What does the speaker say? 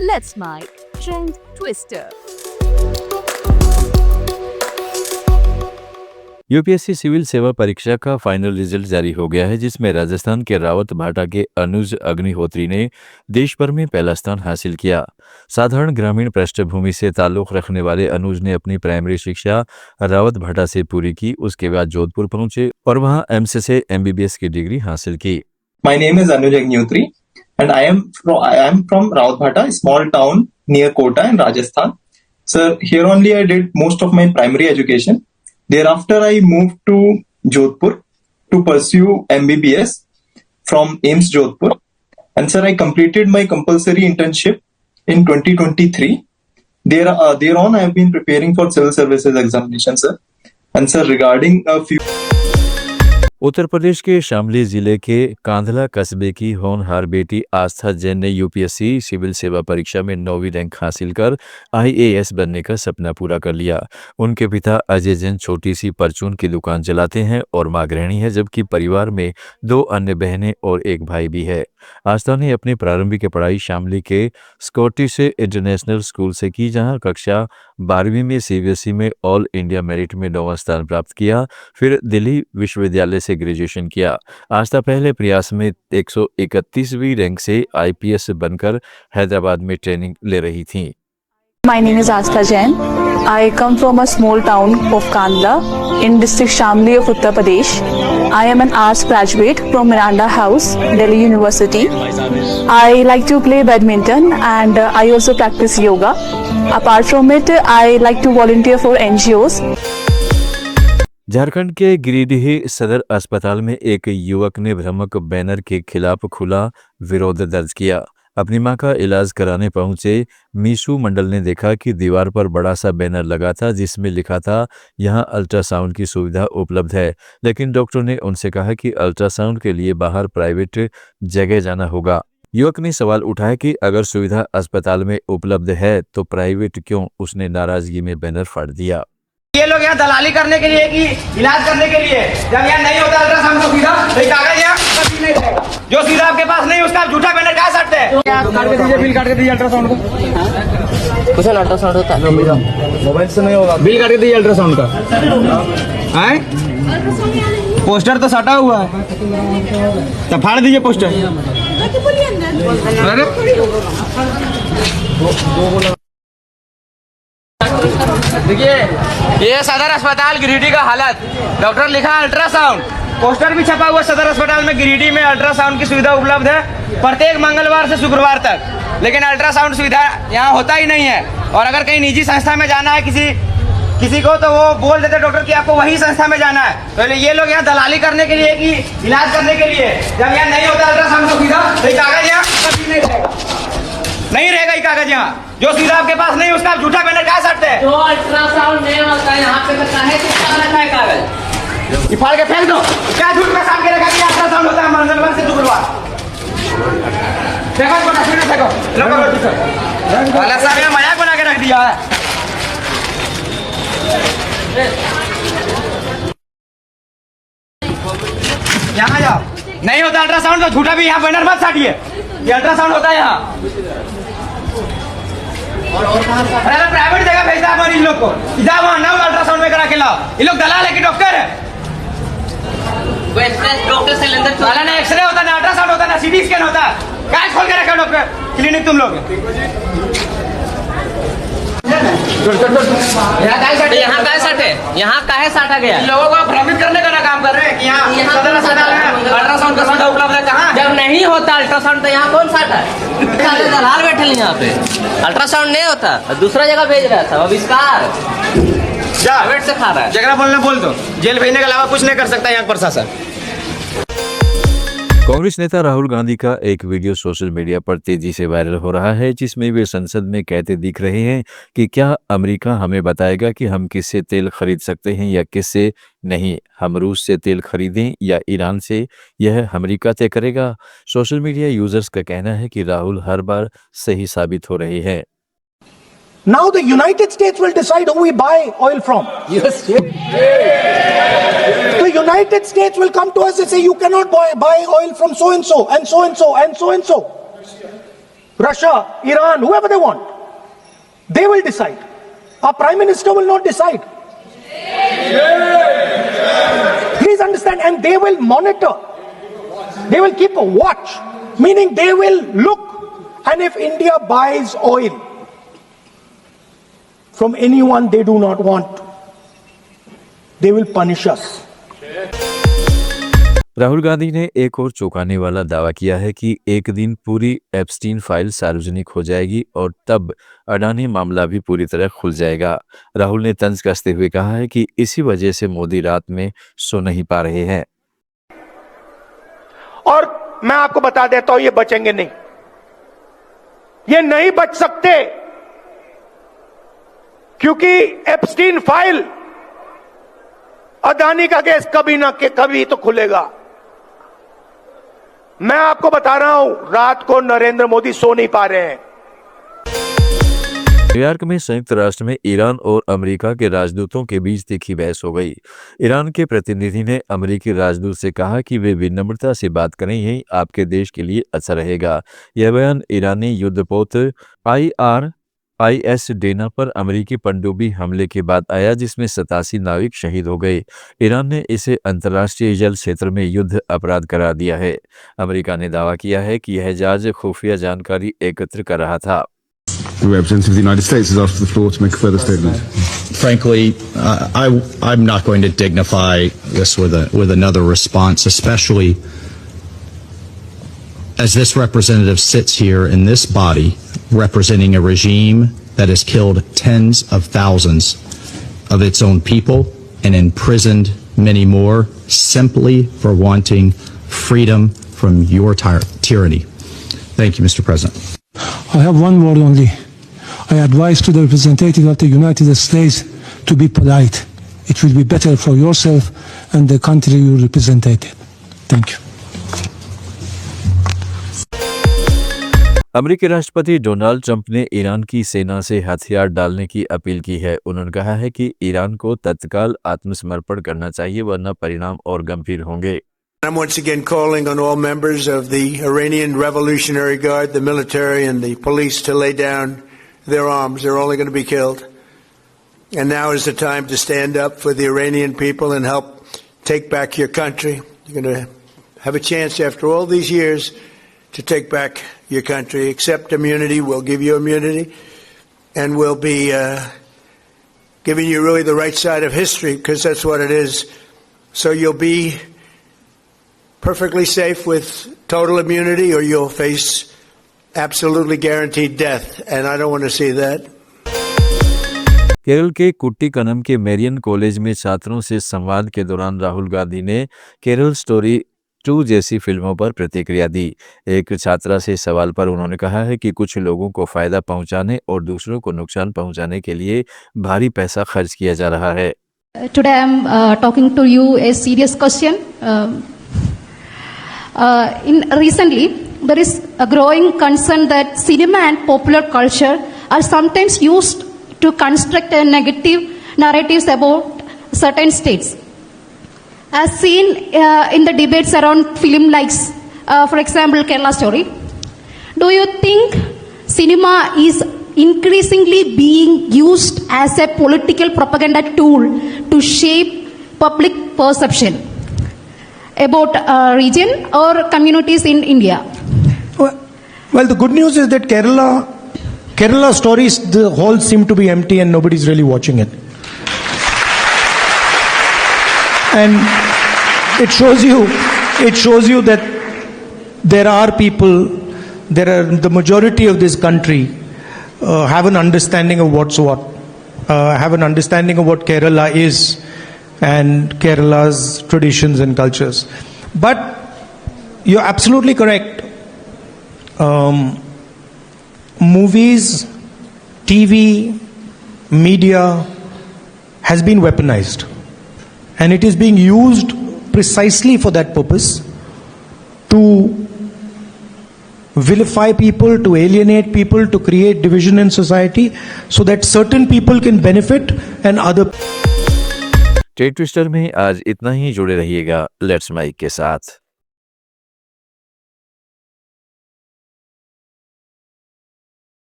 Let's My Trend Twister. UPSC civil सेवा परीक्षा का फाइनल रिजल्ट जारी हो गया है, जिसमें राजस्थान के रावत भाटा के अनुज अग्निहोत्री ने देश भर में पहला स्थान हासिल किया। साधारण ग्रामीण पृष्ठभूमि से ताल्लुक रखने वाले अनुज ने अपनी प्राइमरी शिक्षा रावत भाटा से पूरी की। उसके बाद जोधपुर पहुंचे और वहां एमसी से एमबीबीएस की डिग्री हासिल की। My name is Anuj Agnihotri and I am from Rawatbhata, a small town near Kota in Rajasthan. Sir, here only I did most of my primary education. Thereafter, I moved to Jodhpur to pursue MBBS from AIIMS Jodhpur. And sir, I completed my compulsory internship in 2023. Thereon, I have been preparing for civil services examination, sir. And sir, regarding a few... Uttar Pradesh के शामली जिले के कांधला कस्बे की होनहार बेटी आस्था जैन ने UPSC civil सेवा परीक्षा में 9वीं रैंक हासिल कर आईएएस बनने का सपना पूरा कर लिया। उनके पिता अजय जैन छोटी सी परचून की दुकान चलाते हैं और मां गृहिणी है, जबकि परिवार में 2 अन्य बहनें और एक भाई भी है। आस्था ने अपनी प्रारंभिक पढ़ाई शामली के स्कॉटिश इंटरनेशनल स्कूल से की, जहां कक्षा 12वीं में सीबीएसई में ऑल इंडिया मेरिट में 9वां स्थान प्राप्त किया। फिर दिल्ली विश्वविद्यालय से ग्रेजुएशन किया। आस्था पहले प्रयास में 131वीं रैंक से आईपीएस बनकर हैदराबाद में ट्रेनिंग ले रही थी। My name is Astha Jain. I come from a small town of Kandla in district Shamli of Uttar Pradesh. I am an arts graduate from Miranda House, Delhi University. I like to play badminton and I also practice yoga. Apart from it, I like to volunteer for NGOs. Jharkhand के गिरिडीह सदर अस्पताल में एक युवक ने भ्रामक banner के खिलाफ खुला विरोध दर्ज किया। अपनी मां का इलाज कराने पहुंचे मीशू मंडल ने देखा कि दीवार पर बड़ा सा बैनर लगा था, जिसमें लिखा था यहां अल्ट्रासाउंड की सुविधा उपलब्ध है, लेकिन डॉक्टर ने उनसे कहा कि अल्ट्रासाउंड के लिए बाहर प्राइवेट जगह जाना होगा। युवक ने सवाल उठाया कि अगर सुविधा अस्पताल में उपलब्ध है तो प्राइवेट क्यों? उसने नाराजगी में बैनर फाड़ दिया। ये लोग यहाँ दलाली करने के लिए कि इलाज करने के लिए, जब यहाँ नहीं होता अल्ट्रासाउंड तो सीधा कागज यहाँ कभी नहीं रहेगा। जो सीधा आपके पास नहीं उसका आप झूठा बैनर कहाँ सकते हैं? काट के दीजिए, बिल काट के दीजिए अल्ट्रासाउंड का। कुछ अल्ट्रासाउंड होता है मोबाइल से नहीं होगा। बिल काट के दीजिए अल्ट्रासाउंड का। पोस्टर तो सटा हुआ है, तो फाड़ दीजिए पोस्टर। देखिए ये सदर अस्पताल गिरिडीह का हालत, डॉक्टर लिखा अल्ट्रासाउंड, पोस्टर भी छपा हुआ सदर अस्पताल में गिरिडीह में अल्ट्रासाउंड की सुविधा उपलब्ध है प्रत्येक मंगलवार से शुक्रवार तक, लेकिन अल्ट्रासाउंड सुविधा यहाँ होता ही नहीं है। और अगर कहीं निजी संस्था में जाना है किसी को, तो वो बोल देते डॉक्टर कि आपको वही संस्था में जाना है। तो ये लोग यहाँ दलाली करने के लिए कि इलाज करने के लिए, जब यहाँ नहीं होता अल्ट्रासाउंड तो सीधा कागज यहाँ कभी नहीं रहेगा, नहीं रहेगा ये कागज यहाँ। जो सीधा आपके पास नहीं उसका आप झूठा बैनर कहाँ सकते हैं? जो अल्ट्रासाउंड नहीं होता है यहाँ पे रखा है, किसका रखा है कागज? ये फाड़ के फेंक दो। क्या झूठ का साथ के रखा कि अल्ट्रासाउंड होता है मंगलवार से शुक्रवार? फेंको इसको, डस्टबिन में फेंको। वाला साहब यहाँ मजाक बना के रख दिया है। यहाँ जाओ, नहीं होता अल्ट्रासाउंड तो झूठा भी यहाँ बैनर मत साटिए, ये अल्ट्रासाउंड होता है यहाँ। अरे अगर प्राइवेट जगह भेजता है मरीज लोग को, इधर वहाँ ना अल्ट्रासाउंड में करा के लाओ। ये लोग दलाल है कि डॉक्टर है? डॉक्टर सिलेंडर वाला ना एक्सरे होता, ना अल्ट्रासाउंड होता, ना सीटी स्कैन होता। क्या खोल के रखा डॉक्टर क्लिनिक तुम लोग? यहाँ का सट है, यहाँ का है साटा गया। लोगों को भ्रमित करने का काम कर रहे हैं कि यहाँ सदर अस्पताल में अल्ट्रासाउंड का सुविधा उपलब्ध है। कहाँ? जब नहीं होता अल्ट्रासाउंड तो यहाँ कौन साटा है? सारे दलाल बैठे हैं यहाँ पे। अल्ट्रासाउंड नहीं होता, दूसरा जगह भेज रहा था, अविष्कार जा वेट से खा रहा है। जगह बोलना बोल दो, जेल भेजने के अलावा कुछ नहीं कर सकता यहाँ प्रशासन। कांग्रेस नेता राहुल गांधी का एक वीडियो सोशल मीडिया पर तेजी से वायरल हो रहा है, जिसमें वे संसद में कहते दिख रहे हैं कि क्या अमेरिका हमें बताएगा कि हम किससे तेल खरीद सकते हैं या किससे नहीं, हम रूस से तेल खरीदें या ईरान से, यह अमेरिका तय करेगा। सोशल मीडिया यूजर्स का कहना है कि राहुल हर बार सही साबित हो रहे हैं। Now the United States will decide who we buy oil from. Yes. The United States will come to us and say, you cannot buy oil from so and so and so and so and so and so. Russia, Iran, whoever they want. They will decide. Our Prime Minister will not decide. Please understand, and they will monitor. They will keep a watch, meaning they will look. And if India buys oil from anyone they do not want, they will punish us. Rahul Gandhi ने एक और चौंकाने वाला दावा किया है कि एक दिन पूरी एप्स्टीन फाइल सार्वजनिक हो जाएगी और तब अडानी मामला भी पूरी तरह खुल जाएगा। राहुल ने तंज कसते हुए कहा है कि इसी वजह से मोदी रात में सो नहीं पा रहे हैं। और मैं आपको बता देता हूं, ये बचेंगे नहीं, ये नहीं बच सकते, क्योंकि एप्स्टीन फाइल, अदानी का केस कभी ना कभी तो खुलेगा। मैं आपको बता रहा हूं, रात को नरेंद्र मोदी सो नहीं पा रहे हैं। न्यूयॉर्क में संयुक्त राष्ट्र में ईरान और अमेरिका के राजदूतों के बीच तीखी बहस हो गई। ईरान के प्रतिनिधि ने अमेरिकी राजदूत से कहा कि वे विनम्रता से बात करें, यही आपके देश के लिए अच्छा रहेगा। यह बयान ईरानी युद्धपोत IS डेना पर अमेरिकी पनडुब्बी हमले के बाद आया, जिसमें 87 नाविक शहीद हो गए। ईरान ने इसे अंतर्राष्ट्रीय जल क्षेत्र में युद्ध अपराध करार दिया है। अमेरिका ने दावा किया है कि यह जहाज खुफिया जानकारी एकत्र कर रहा था। The representative of the United States is asked the floor to make a further statement. Frankly, I'm not going to dignify this with another response, especially as this representative sits here in this body representing a regime that has killed tens of thousands of its own people and imprisoned many more simply for wanting freedom from your tyranny. Thank you, Mr. President. I have one word only. I advise to the representative of the United States to be polite. It will be better for yourself and the country you represented. Thank you. अमेरिकी राष्ट्रपति Donald Trump ने Iran की सेना से हथियार डालने की appeal की है। उन्होंने कहा है कि ईरान को तत्काल आत्मसमर्पण करना चाहिए, वरना परिणाम और गंभीर होंगे। I'm once again calling on all members of the Iranian Revolutionary Guard, the military and the police to lay down their arms. They're only going to be killed. And now is the time to stand up for the Iranian people and help take back your country. You're going to have a chance after all these years to take back your country. Accept immunity. We'll give you immunity. And we'll be giving you really the right side of history, because that's what it is. So you'll be perfectly safe with total immunity, or you'll face absolutely guaranteed death. And I don't want to see that. Kerala के कुट्टिकनम के Marrion college में छात्रों से संवाद के दौरान राहुल गांधी ने Kerala story 2 जैसी फिल्मों पर प्रतिक्रिया दी। एक छात्रा से सवाल पर उन्होंने कहा है कि कुछ लोगों को फायदा पहुंचाने और दूसरों को नुकसान पहुंचाने के लिए भारी पैसा खर्च किया जा रहा है। Today I am talking to you a serious question. Recently, there is a growing concern that cinema and popular culture are sometimes used to construct a negative narratives about certain states. As seen in the debates around film likes, for example, Kerala Story, do you think cinema is increasingly being used as a political propaganda tool to shape public perception about a region or communities in India? Well, the good news is that Kerala Stories, the halls seem to be empty and nobody's really watching it. And it shows you that there are people, the majority of this country have an understanding of what's what, have an understanding of what Kerala is and Kerala's traditions and cultures. But you're absolutely correct. Movies, TV, media has been weaponized, and it is being used precisely for that purpose, to vilify people, to alienate people, to create division in society so that certain people can benefit and other. Tech twister में आज इतना ही। जुड़े रहिएगा let's mic के साथ।